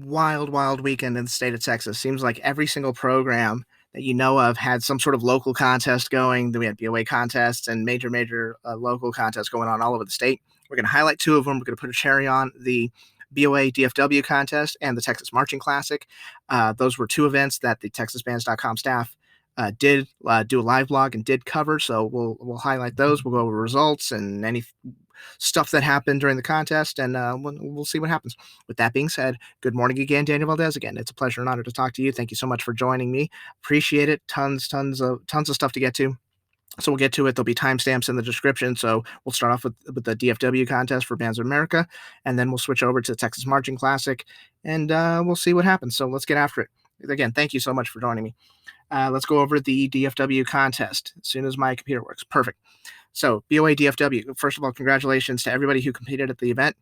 wild weekend in the state of Texas. Seems like every single program that you know of had some sort of local contest going. Then we had BOA contests and major local contests going on all over the state. We're going to highlight two of them. We're going to put a cherry on the BOA DFW contest and the Texas Marching Classic. Those were two events that the TexasBands.com staff did do a live blog and did cover. So we'll highlight those. We'll go over results and any stuff that happened during the contest, and we'll see what happens. With that being said, good morning again, Daniel Valdez again. It's a pleasure and honor to talk to you. Thank you so much for joining me. Appreciate it. Tons of stuff to get to. So we'll get to it. There'll be timestamps in the description. So we'll start off with the DFW contest for Bands of America, and then we'll switch over to the Texas Marching Classic, and we'll see what happens. So let's get after it. Again, thank you so much for joining me. Let's go over the DFW contest as soon as my computer works. Perfect. So BOA DFW, first of all, congratulations to everybody who competed at the event.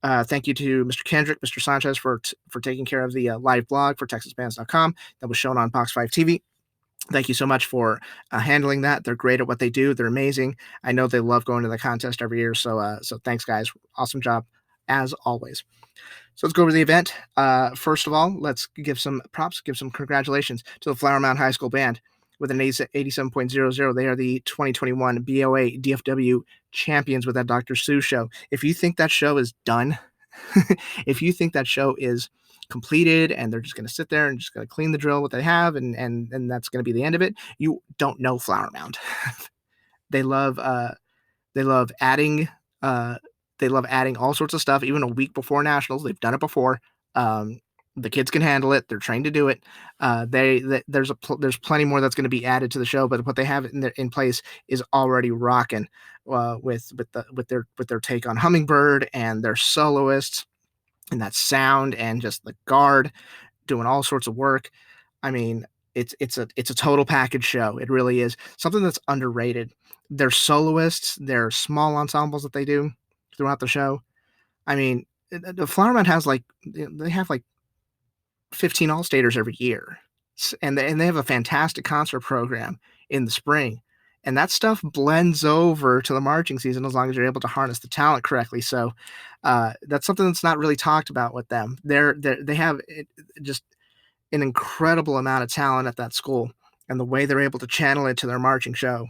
Thank you to Mr. Kendrick, Mr. Sanchez for taking care of the live blog for TexasBands.com that was shown on Box 5 TV. Thank you so much for handling that. They're great at what they do. They're amazing. I know they love going to the contest every year. So thanks, guys. Awesome job, as always. So let's go over the event. First of all, let's give some props, give some congratulations to the Flower Mound High School Band with an 87.00. They are the 2021 BOA DFW champions with that Dr. Seuss show. If you think that show is done, if you think that show is completed and they're just going to sit there and just going to clean the drill what they have and that's going to be the end of it, you don't know Flower Mound. They love adding all sorts of stuff, even a week before nationals. They've done it before. The kids can handle it. They're trained to do it. There's plenty more that's going to be added to the show, but what they have in place is already rocking with their take on Hummingbird and their soloists and that sound and just the guard doing all sorts of work. I mean, it's a total package show. It really is something that's underrated. Their soloists, their small ensembles that they do throughout the show. I mean, the Flower Mound has they have 15 All-Staters every year, and they have a fantastic concert program in the spring, and that stuff blends over to the marching season as long as you're able to harness the talent correctly. So that's something that's not really talked about with them. They have just an incredible amount of talent at that school, and the way they're able to channel it to their marching show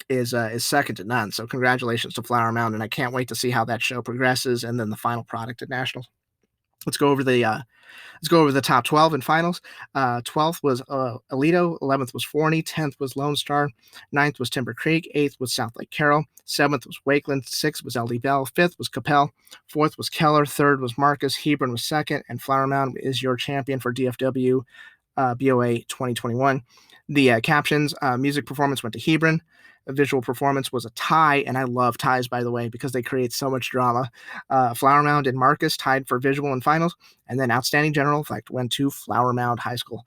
is second to none. So congratulations to Flower Mound, and I can't wait to see how that show progresses and then the final product at nationals. Let's go over the top 12 in finals. 12th was Alito, 11th was Forney, 10th was Lone Star, 9th was Timber Creek, 8th was South Lake Carroll, 7th was Wakeland, 6th was LD Bell, 5th was Capel, 4th was Keller, 3rd was Marcus, Hebron was 2nd, and Flower Mound is your champion for DFW BOA 2021. The Captions music performance went to Hebron. Visual performance was a tie, and I love ties, by the way, because they create so much drama. Flower Mound and Marcus tied for visual in finals, and then Outstanding General Effect went to Flower Mound High School.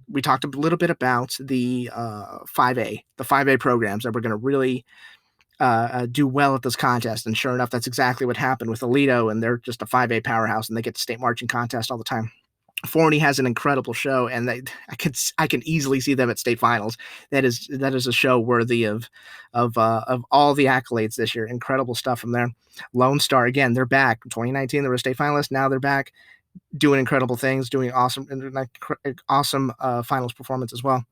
We talked a little bit about the 5A programs that were going to really do well at this contest, and sure enough, that's exactly what happened with Alito, and they're just a 5A powerhouse, and they get the state marching contest all the time. Forney has an incredible show, and I can easily see them at state finals. That is a show worthy of all the accolades this year. Incredible stuff from there. Lone Star, again, they're back. In 2019, they were a state finalist. Now they're back doing incredible things, doing awesome finals performance as well.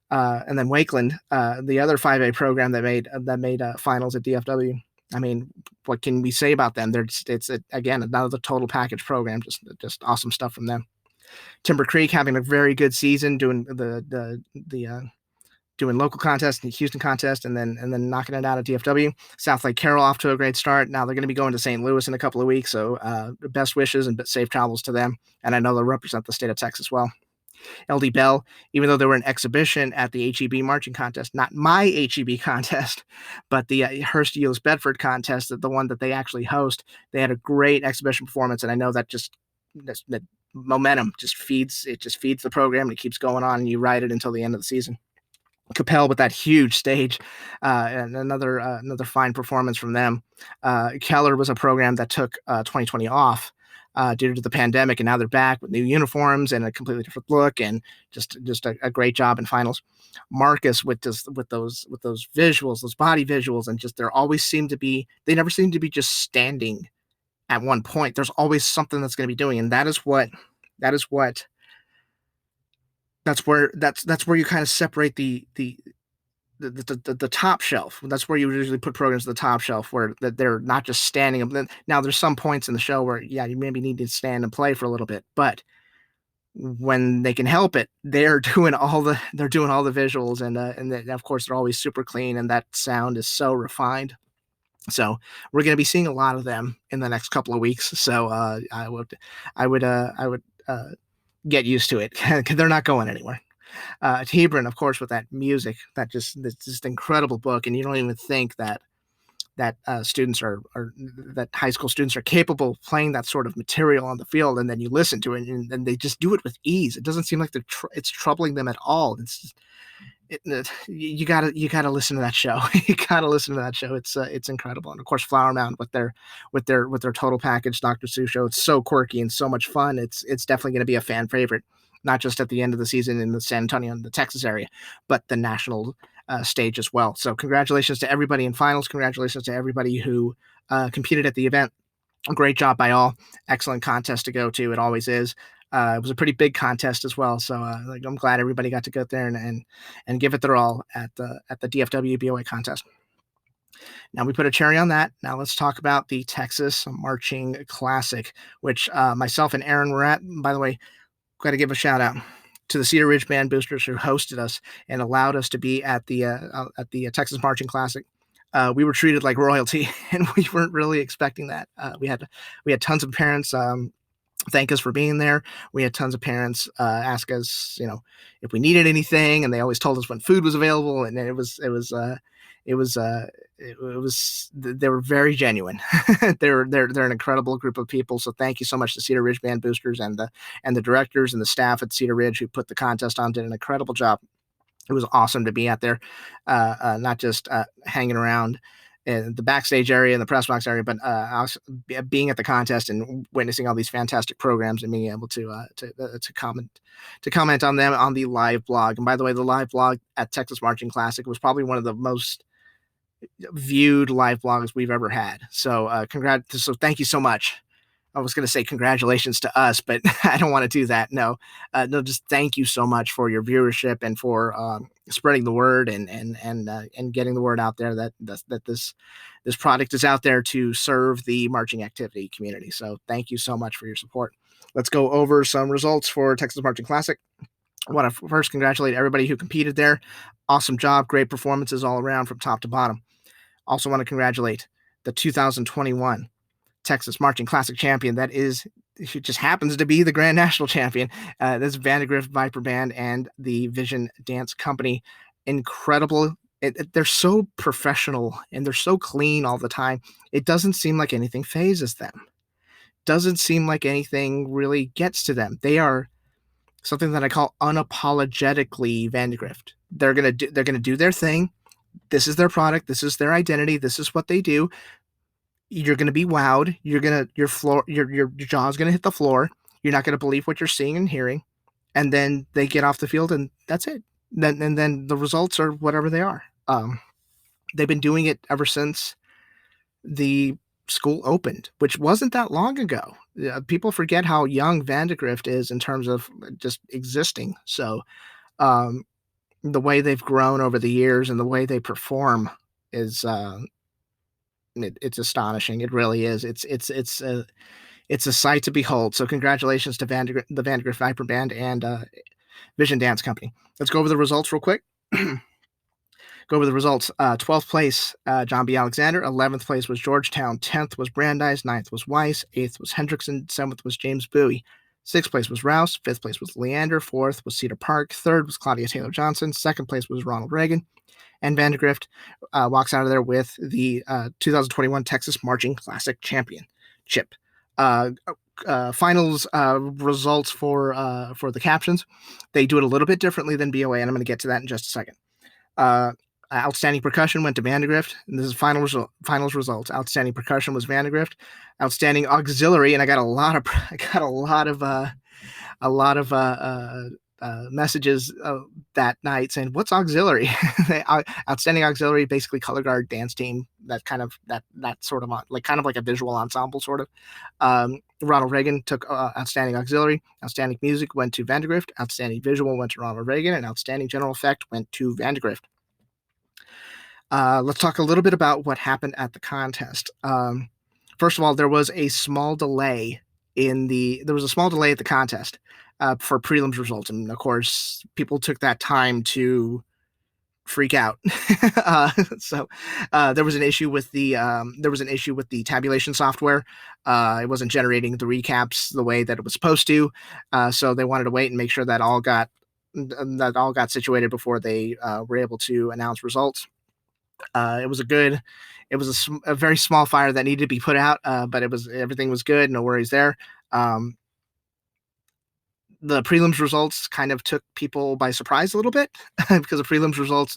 And then Wakeland, the other 5A program that made finals at DFW. I mean, what can we say about them? Again, another total package program. Just awesome stuff from them. Timber Creek having a very good season, doing doing local contests and Houston contest, and then knocking it out at DFW. South Lake Carroll off to a great start. Now they're going to be going to St. Louis in a couple of weeks, so best wishes and safe travels to them. And I know they'll represent the state of Texas well. LD Bell, even though they were an exhibition at the HEB marching contest, not my HEB contest, but the Hearst Euless Bedford contest, the one that they actually host, they had a great exhibition performance, and I know that that momentum just feeds the program, and it keeps going on, and you ride it until the end of the season. Capel with that huge stage, and another fine performance from them. Keller was a program that took 2020 off due to the pandemic, and now they're back with new uniforms and a completely different look, and just a great job in finals. Marcus with those visuals, those body visuals, and just they never seem to be just standing at one point. There's always something that's going to be doing, and that is what that's where you kind of separate the top shelf. That's where you usually put programs to the top shelf, where that they're not just standing up. Now there's some points in the show where you maybe need to stand and play for a little bit, but when they can help it, they're doing all the visuals, and of course they're always super clean, and that sound is so refined. So we're going to be seeing a lot of them in the next couple of weeks. So I would get used to it because they're not going anywhere. Hebron, of course, with that music, that's just incredible book, and you don't even think that students that high school students are capable of playing that sort of material on the field, and then you listen to it, and they just do it with ease. It doesn't seem like it's troubling them at all. It's just, you gotta listen to that show. You gotta listen to that show. It's incredible. And of course, Flower Mound with their total package Dr. Seuss show. It's so quirky and so much fun. It's definitely going to be a fan favorite, not just at the end of the season in the San Antonio and the Texas area, but the national stage as well. So congratulations to everybody in finals. Congratulations to everybody who competed at the event. A great job by all. Excellent contest to go to. It always is. It was a pretty big contest as well, so I'm glad everybody got to go there and give it their all at the DFW BOA contest. Now we put a cherry on that. Now let's talk about the Texas Marching Classic, which myself and Aaron were at. By the way, got to give a shout out to the Cedar Ridge Band Boosters who hosted us and allowed us to be at the Texas Marching Classic. We were treated like royalty, and we weren't really expecting that. We had tons of parents thank us for being there. We had tons of parents ask us, if we needed anything, and they always told us when food was available. And they were very genuine. they're an incredible group of people. So thank you so much to Cedar Ridge Band Boosters and the directors and the staff at Cedar Ridge who put the contest on. Did an incredible job. It was awesome to be out there, not just hanging around in the backstage area and the press box area, but being at the contest and witnessing all these fantastic programs and being able to comment on them on the live blog. And by the way, the live blog at Texas Marching Classic was probably one of the most viewed live blogs we've ever had. So so thank you so much. I was going to say congratulations to us, but I don't want to do that. No, just thank you so much for your viewership and for spreading the word and getting the word out there that this product is out there to serve the marching activity community. So thank you so much for your support. Let's go over some results for Texas Marching Classic. I want to first congratulate everybody who competed there. Awesome job. Great performances all around from top to bottom. Also want to congratulate the 2021 Texas Marching Classic champion. That is, it just happens to be the Grand National champion. This is Vandegrift Viper Band and the Vision Dance Company. Incredible. They're so professional and they're so clean all the time. It doesn't seem like anything phases them. Doesn't seem like anything really gets to them. They are something that I call unapologetically Vandegrift. They're gonna do their thing. This is their product. This is their identity. This is what they do. You're going to be wowed. Your jaw's going to hit the floor. You're not going to believe what you're seeing and hearing. And then they get off the field and that's it. Then the results are whatever they are. They've been doing it ever since the school opened, which wasn't that long ago. People forget how young Vandegrift is in terms of just existing. So the way they've grown over the years and the way they perform is it's astonishing. It really is. It's a sight to behold. So congratulations to the Vandegrift Viper Band and Vision Dance Company. Let's go over the results real quick. Go over the results. 12th place, John B. Alexander. 11th place was Georgetown. 10th was Brandeis. 9th was Weiss. 8th was Hendrickson. 7th was James Bowie. 6th place was Rouse. 5th place was Leander. 4th was Cedar Park. 3rd was Claudia Taylor Johnson. 2nd place was Ronald Reagan. And Vandegrift walks out of there with the 2021 Texas Marching Classic Championship. Finals results for the Captions. They do it a little bit differently than BOA, and I'm going to get to that in just a second. Outstanding percussion went to Vandegrift. And this is finals results. Outstanding percussion was Vandegrift. Outstanding auxiliary, and I got a lot of messages that night saying, "What's auxiliary?" Outstanding auxiliary, basically color guard, dance team. That sort of like kind of like a visual ensemble sort of. Ronald Reagan took outstanding auxiliary. Outstanding music went to Vandegrift. Outstanding visual went to Ronald Reagan, and outstanding general effect went to Vandegrift. Let's talk a little bit about what happened at the contest. First of all, there was a small delay at the contest for prelims results, and of course, people took that time to freak out. So there was an issue with the tabulation software. It wasn't generating the recaps the way that it was supposed to. So they wanted to wait and make sure that all got situated before they were able to announce results. It was a very small fire that needed to be put out, but everything was good. No worries there. The prelims results kind of took people by surprise a little bit because the prelims results,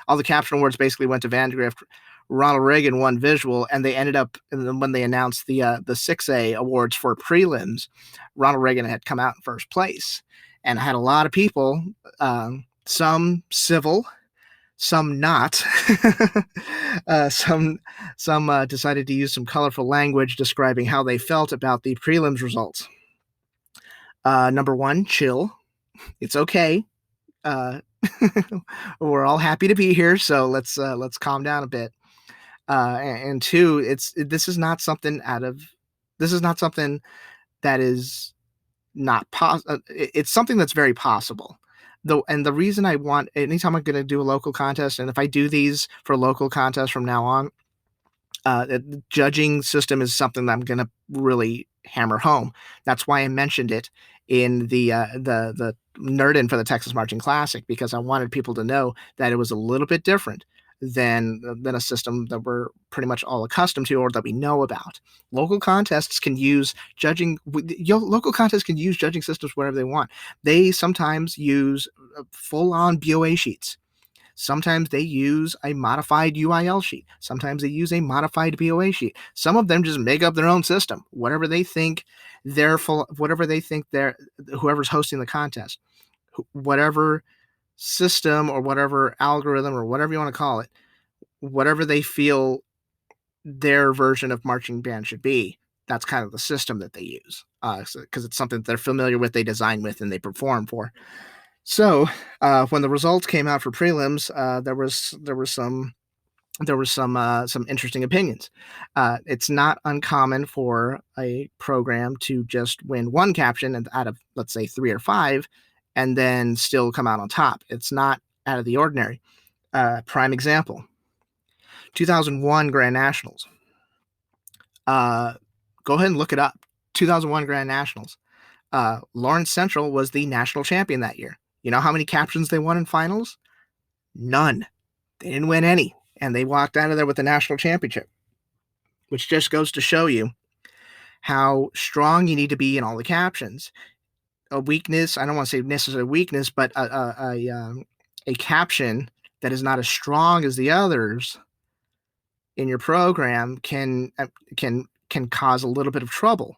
all the caption awards basically went to Vandegrift. Ronald Reagan won visual, and they ended up when they announced the 6A awards for prelims, Ronald Reagan had come out in first place, and I had a lot of people, some civil, some not. Some decided to use some colorful language describing how they felt about the prelims results. Number one, chill. It's okay. We're all happy to be here, so let's calm down a bit. And two, this is not something that is not possible. It's something that's very possible. And the reason anytime I'm going to do a local contest, and if I do these for local contests from now on, the judging system is something that I'm going to really hammer home. That's why I mentioned it in the Nerd In for the Texas Marching Classic, because I wanted people to know that it was a little bit different than a system that we're pretty much all accustomed to or that we know about. Local contests can use judging systems wherever they want. They sometimes use full-on BOA sheets. Sometimes they use a modified UIL sheet. Sometimes they use a modified BOA sheet. Some of them just make up their own system, whatever they think whoever's hosting the contest, whatever system or whatever algorithm or whatever you want to call it, whatever they feel their version of marching band should be, that's kind of the system that they use, because it's something that they're familiar with, they design with, and they perform for. So when the results came out for prelims, there was some interesting opinions. It's not uncommon for a program to just win one caption out of, let's say, 3 or 5, and then still come out on top. It's not out of the ordinary. Prime example: 2001 Grand Nationals. Go ahead and look it up. 2001 Grand Nationals. Lawrence Central was the national champion that year. You know how many captions they won in finals? None. They didn't win any, and they walked out of there with the national championship, which just goes to show you how strong you need to be in all the captions. A weakness, I don't want to say necessarily weakness, but a caption that is not as strong as the others in your program can cause a little bit of trouble.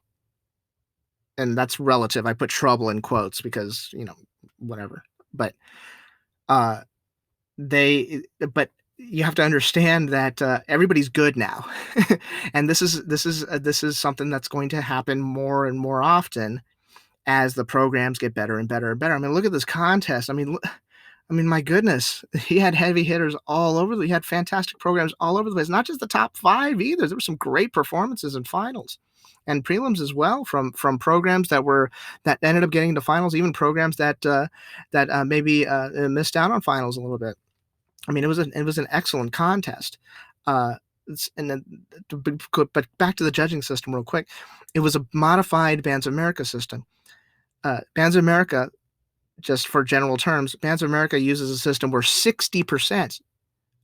And that's relative. I put trouble in quotes because, whatever. But you have to understand that everybody's good now, and this is something that's going to happen more and more often as the programs get better and better and better. I mean, look at this contest. I mean, my goodness, he had heavy hitters all over. He had fantastic programs all over the place. Not just the top 5 either. There were some great performances in finals and prelims as well from programs that ended up getting to finals, even programs that maybe missed out on finals a little bit. I mean, it was an excellent contest. But back to the judging system real quick. It was a modified Bands of America system. Bands of America, just for general terms, Bands of America uses a system where 60%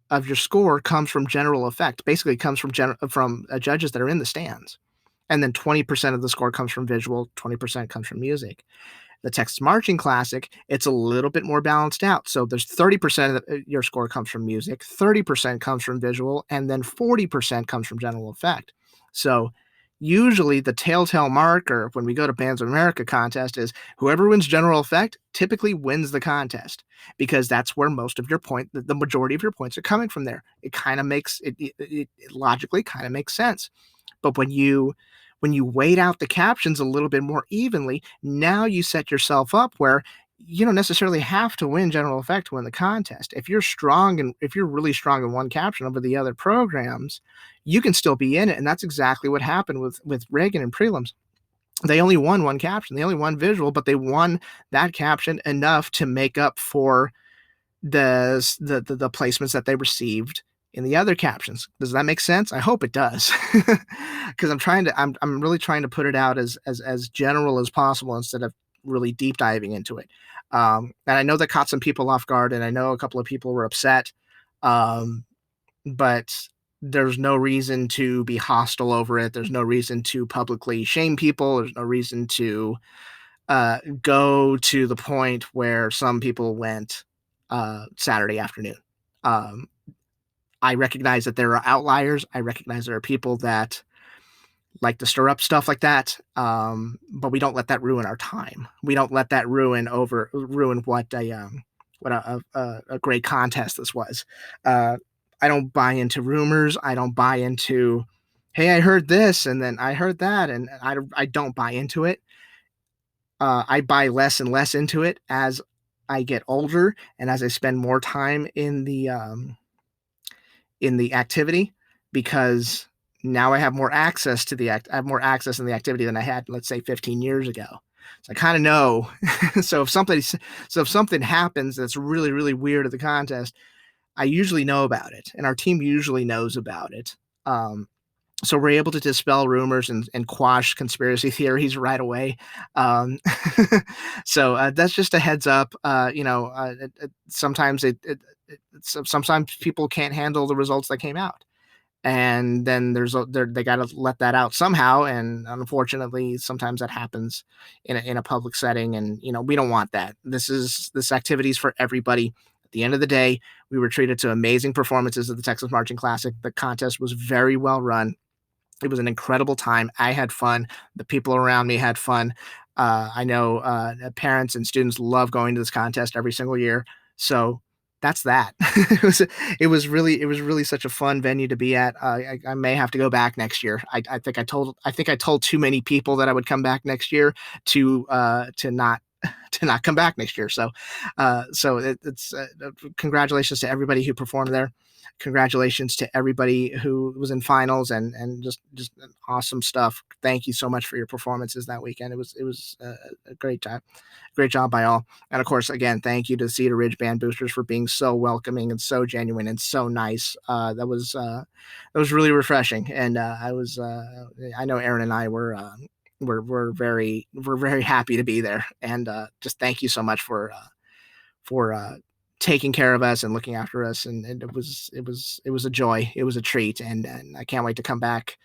of your score comes from general effect. Basically, it comes from judges that are in the stands. And then 20% of the score comes from visual, 20% comes from music. The Texas Marching Classic, it's a little bit more balanced out. So there's 30% of your score comes from music, 30% comes from visual, and then 40% comes from general effect. So Usually the telltale marker when we go to Bands of America contest is whoever wins general effect typically wins the contest, because that's where most of your the majority of your points are coming from there. It kind of makes it logically kind of makes sense. But when you weight out the captions a little bit more evenly, now you set yourself up where you don't necessarily have to win general effect to win the contest. If you're strong and if you're really strong in one caption over the other programs, you can still be in it. And that's exactly what happened with Reagan and prelims. They only won one caption, they only won visual, but they won that caption enough to make up for the placements that they received in the other captions. Does that make sense? I hope it does, because I'm really trying to put it out as general as possible instead of really deep diving into it. And I know that caught some people off guard, and I know a couple of people were upset, but there's no reason to be hostile over it. There's no reason to publicly shame people. There's no reason to go to the point where some people went Saturday afternoon. Um, I recognize that there are outliers. I recognize there are people that like to stir up stuff like that, but we don't let that ruin our time. We don't let that ruin what a great contest this was. I don't buy into rumors. I don't buy into, hey, I heard this and then I heard that, and I don't buy into it. I buy less and less into it as I get older and as I spend more time in the activity, because now I have more access to I have more access in the activity than I had, let's say, 15 years ago. So I kind of know. so if something happens that's really, really weird at the contest, I usually know about it, and our team usually knows about it. So we're able to dispel rumors and quash conspiracy theories right away. Um, so that's just a heads up. Sometimes sometimes people can't handle the results that came out, and then they got to let that out somehow. And unfortunately, sometimes that happens in a public setting, and we don't want that. This activity is for everybody. At the end of the day, we were treated to amazing performances at the Texas Marching Classic. The contest was very well run. It was an incredible time. I had fun. The people around me had fun. I know parents and students love going to this contest every single year. So that's that. It was really such a fun venue to be at. I may have to go back next year. I think I told too many people that I would come back next year to not to not come back next year. It's congratulations to everybody who performed there. Congratulations to everybody who was in finals, and just awesome stuff. Thank you so much for your performances that weekend. It was a great time, great job by all. And of course, again, thank you to Cedar Ridge Band Boosters for being so welcoming and so genuine and so nice. That was really refreshing, and I know Aaron and I we're very happy to be there, and just thank you so much for taking care of us and looking after us, and it was a joy. It was a treat, and I can't wait to come back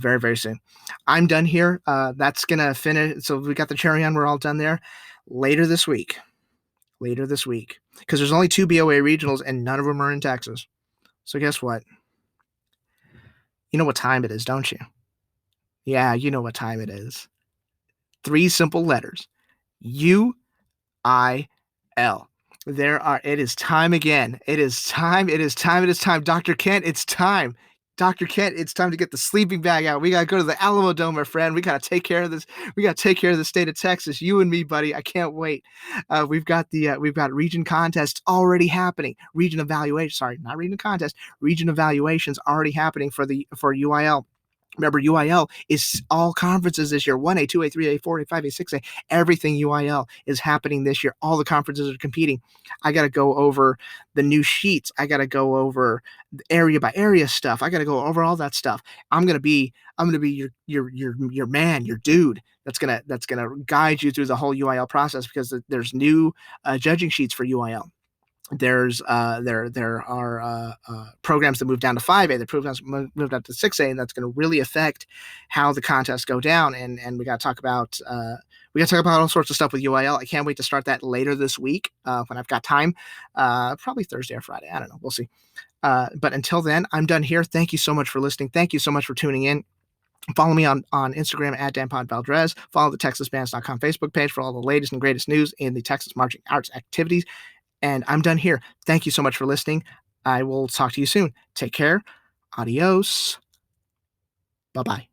very, very soon. I'm done here. That's gonna finish. So we got the cherry on. We're all done there. Later this week, because there's only 2 BOA regionals and none of them are in Texas. So guess what? You know what time it is, don't you? Yeah, you know what time it is. 3 simple letters. UIL. It is time again. It is time. It is time. It is time. Dr. Kent, it's time. Dr. Kent, it's time to get the sleeping bag out. We got to go to the Alamo Dome, my friend. We got to take care of this. We got to take care of the state of Texas. You and me, buddy. I can't wait. We've got region contests already happening. Region evaluation. Sorry, not region contest. Region evaluations already happening for UIL. Remember, UIL is all conferences this year. 1A, 2A, 3A, 4A, 5A, 6A. Everything UIL is happening this year. All the conferences are competing. I got to go over the new sheets. I got to go over the area by area stuff. I got to go over all that stuff. I'm gonna be your man, your dude. That's gonna guide you through the whole UIL process, because there's new judging sheets for UIL. There are programs that move down to 5A, the programs moved up to 6A, and that's going to really affect how the contests go down. And we got to talk about all sorts of stuff with UIL. I can't wait to start that later this week when I've got time, probably Thursday or Friday. I don't know. We'll see. But until then, I'm done here. Thank you so much for listening. Thank you so much for tuning in. Follow me on Instagram at DanPodValdez. Follow the TexasBands.com Facebook page for all the latest and greatest news in the Texas marching arts activities. And I'm done here. Thank you so much for listening. I will talk to you soon. Take care. Adios. Bye-bye.